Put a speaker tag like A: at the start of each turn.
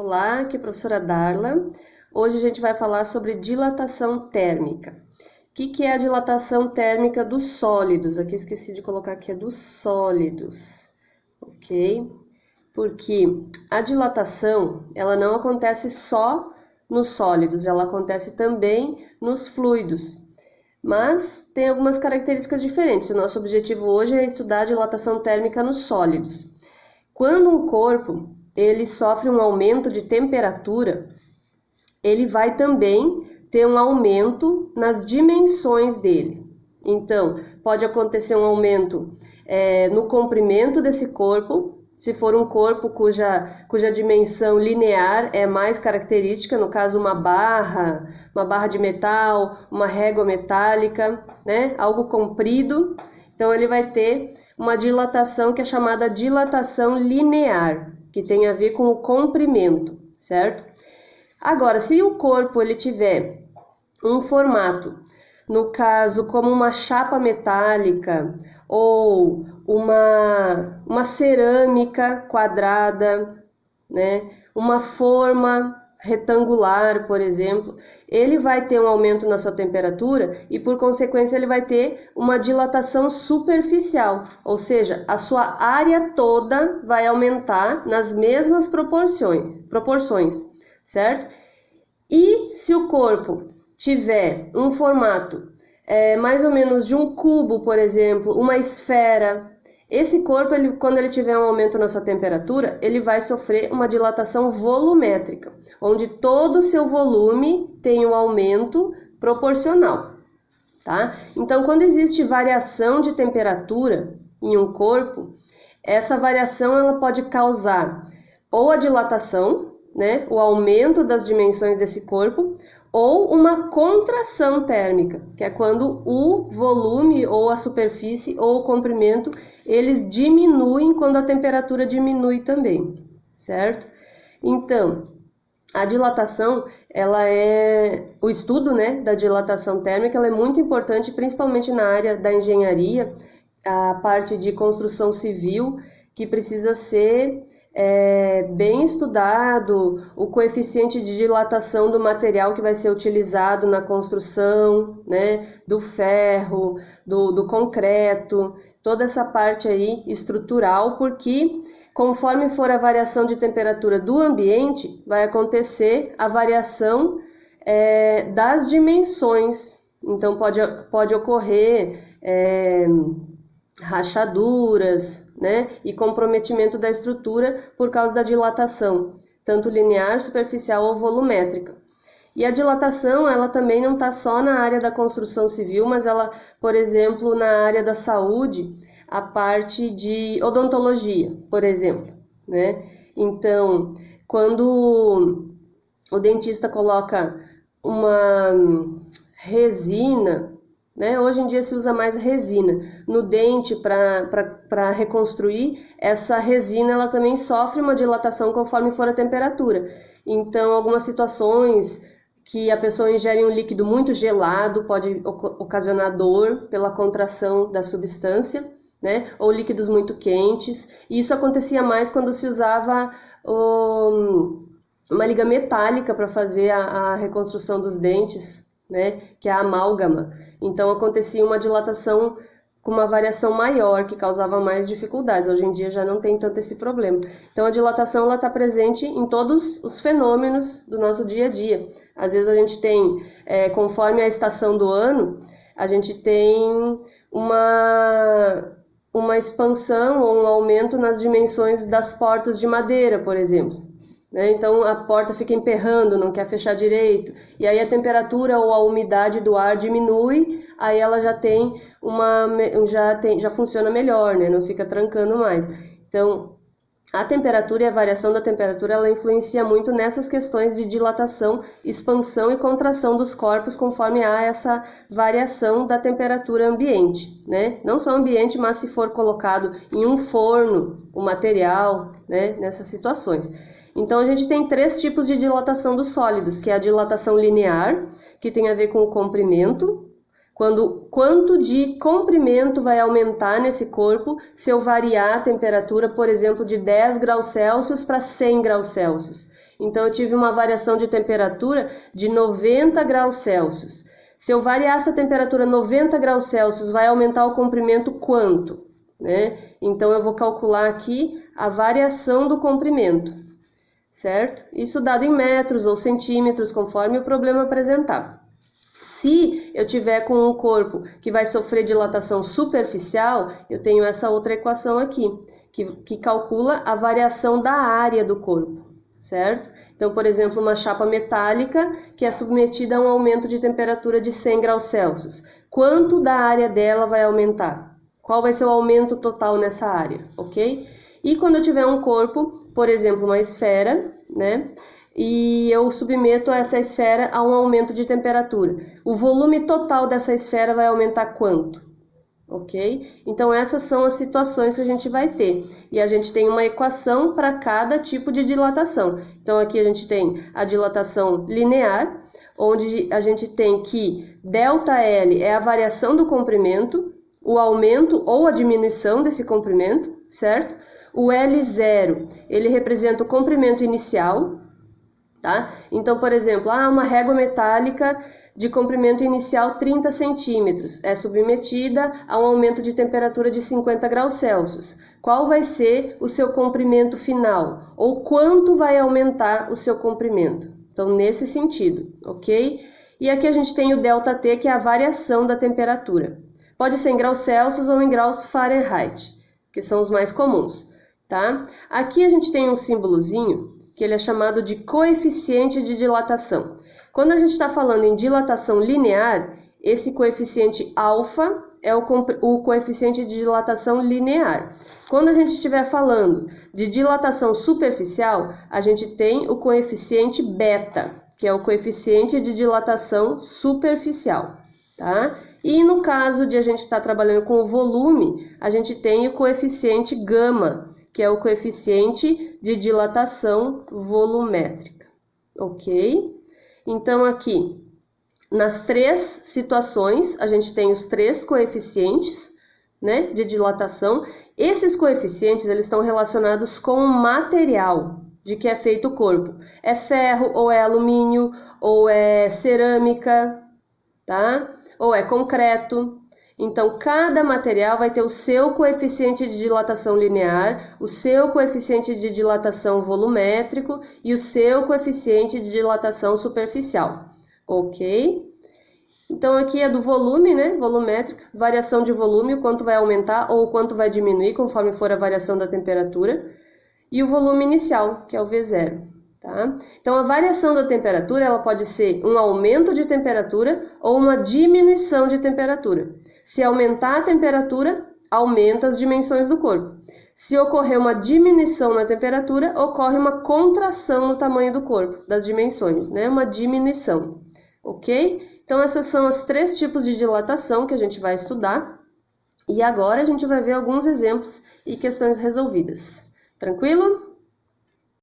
A: Olá, aqui é a professora Darla. Hoje a gente vai falar sobre dilatação térmica. O que é a dilatação térmica dos sólidos? Aqui eu esqueci de colocar aqui, é dos sólidos, ok? Porque a dilatação, ela não acontece só nos sólidos, ela acontece também nos fluidos. Mas tem algumas características diferentes. O nosso objetivo hoje é estudar a dilatação térmica nos sólidos. Quando um corpo ele sofre um aumento de temperatura, ele vai também ter um aumento nas dimensões dele. Então, pode acontecer um aumento no comprimento desse corpo, se for um corpo cuja dimensão linear é mais característica, no caso uma barra de metal, uma régua metálica, né? Algo comprido, então ele vai ter uma dilatação que é chamada dilatação linear, que tem a ver com o comprimento, certo? Agora, se o corpo ele tiver um formato, no caso como uma chapa metálica ou uma cerâmica quadrada, né? Uma forma retangular, por exemplo, ele vai ter um aumento na sua temperatura e, por consequência, ele vai ter uma dilatação superficial, ou seja, a sua área toda vai aumentar nas mesmas proporções, certo? E se o corpo tiver um formato mais ou menos de um cubo, por exemplo, uma esfera, esse corpo, quando ele tiver um aumento na sua temperatura, ele vai sofrer uma dilatação volumétrica, onde todo o seu volume tem um aumento proporcional, tá? Então, quando existe variação de temperatura em um corpo, essa variação ela pode causar ou a dilatação, né, o aumento das dimensões desse corpo, ou uma contração térmica, que é quando o volume ou a superfície ou o comprimento eles diminuem quando a temperatura diminui também, certo? Então, a dilatação, o estudo, né, da dilatação térmica, ela é muito importante, principalmente na área da engenharia, a parte de construção civil, que precisa ser bem estudado o coeficiente de dilatação do material que vai ser utilizado na construção, né, do ferro, do concreto, toda essa parte aí estrutural, porque conforme for a variação de temperatura do ambiente, vai acontecer a variação das dimensões. Então pode ocorrer rachaduras, né, e comprometimento da estrutura por causa da dilatação, tanto linear, superficial ou volumétrica. E a dilatação, ela também não está só na área da construção civil, mas ela, por exemplo, na área da saúde, a parte de odontologia, por exemplo, né? Então, quando o dentista coloca uma resina, né? Hoje em dia se usa mais resina no dente para reconstruir. Essa resina ela também sofre uma dilatação conforme for a temperatura. Então, algumas situações que a pessoa ingere um líquido muito gelado pode ocasionar dor pela contração da substância, né? Ou líquidos muito quentes. E isso acontecia mais quando se usava uma liga metálica para fazer a reconstrução dos dentes, né, que é a amálgama. Então acontecia uma dilatação com uma variação maior, que causava mais dificuldades. Hoje em dia já não tem tanto esse problema. Então a dilatação está presente em todos os fenômenos do nosso dia a dia. Às vezes a gente tem, conforme a estação do ano, a gente tem uma expansão ou um aumento nas dimensões das portas de madeira, por exemplo. Então a porta fica emperrando, não quer fechar direito, e aí a temperatura ou a umidade do ar diminui, aí ela já funciona melhor, né? Não fica trancando mais. Então a temperatura e a variação da temperatura ela influencia muito nessas questões de dilatação, expansão e contração dos corpos conforme há essa variação da temperatura ambiente, né? Não só ambiente, mas se for colocado em um forno o material, né? Nessas situações. Então, a gente tem 3 tipos de dilatação dos sólidos, que é a dilatação linear, que tem a ver com o comprimento, quanto de comprimento vai aumentar nesse corpo se eu variar a temperatura, por exemplo, de 10 graus Celsius para 100 graus Celsius. Então, eu tive uma variação de temperatura de 90 graus Celsius. Se eu variar essa temperatura 90 graus Celsius, vai aumentar o comprimento quanto? Né? Então, eu vou calcular aqui a variação do comprimento, certo? Isso dado em metros ou centímetros, conforme o problema apresentar. Se eu tiver com um corpo que vai sofrer dilatação superficial, eu tenho essa outra equação aqui, que calcula a variação da área do corpo, certo? Então, por exemplo, uma chapa metálica que é submetida a um aumento de temperatura de 100 graus Celsius. Quanto da área dela vai aumentar? Qual vai ser o aumento total nessa área, ok? E quando eu tiver um corpo, por exemplo, uma esfera, né? E eu submeto essa esfera a um aumento de temperatura. O volume total dessa esfera vai aumentar quanto? Ok? Então, essas são as situações que a gente vai ter. E a gente tem uma equação para cada tipo de dilatação. Então, aqui a gente tem a dilatação linear, onde a gente tem que ΔL é a variação do comprimento, o aumento ou a diminuição desse comprimento, certo? O L0, ele representa o comprimento inicial, tá? Então, por exemplo, uma régua metálica de comprimento inicial 30 centímetros é submetida a um aumento de temperatura de 50 graus Celsius. Qual vai ser o seu comprimento final? Ou quanto vai aumentar o seu comprimento? Então, nesse sentido, ok? E aqui a gente tem o ΔT, que é a variação da temperatura. Pode ser em graus Celsius ou em graus Fahrenheit, que são os mais comuns, tá? Aqui a gente tem um símbolozinho que ele é chamado de coeficiente de dilatação. Quando a gente está falando em dilatação linear, esse coeficiente alfa é o coeficiente de dilatação linear. Quando a gente estiver falando de dilatação superficial, a gente tem o coeficiente beta, que é o coeficiente de dilatação superficial, tá? E no caso de a gente estar trabalhando com o volume, a gente tem o coeficiente gama, que é o coeficiente de dilatação volumétrica, ok? Então, aqui, nas três situações, a gente tem os três coeficientes, né, de dilatação. Esses coeficientes, eles estão relacionados com o material de que é feito o corpo. É ferro, ou é alumínio, ou é cerâmica, tá? Ou é concreto. Então, cada material vai ter o seu coeficiente de dilatação linear, o seu coeficiente de dilatação volumétrico e o seu coeficiente de dilatação superficial, ok? Então, aqui é do volume, né? Volumétrica, variação de volume, o quanto vai aumentar ou o quanto vai diminuir conforme for a variação da temperatura. E o volume inicial, que é o V0. Tá? Então, a variação da temperatura ela pode ser um aumento de temperatura ou uma diminuição de temperatura. Se aumentar a temperatura, aumenta as dimensões do corpo. Se ocorrer uma diminuição na temperatura, ocorre uma contração no tamanho do corpo, das dimensões, né? Uma diminuição, ok? Então, esses são os três tipos de dilatação que a gente vai estudar. E agora a gente vai ver alguns exemplos e questões resolvidas. Tranquilo?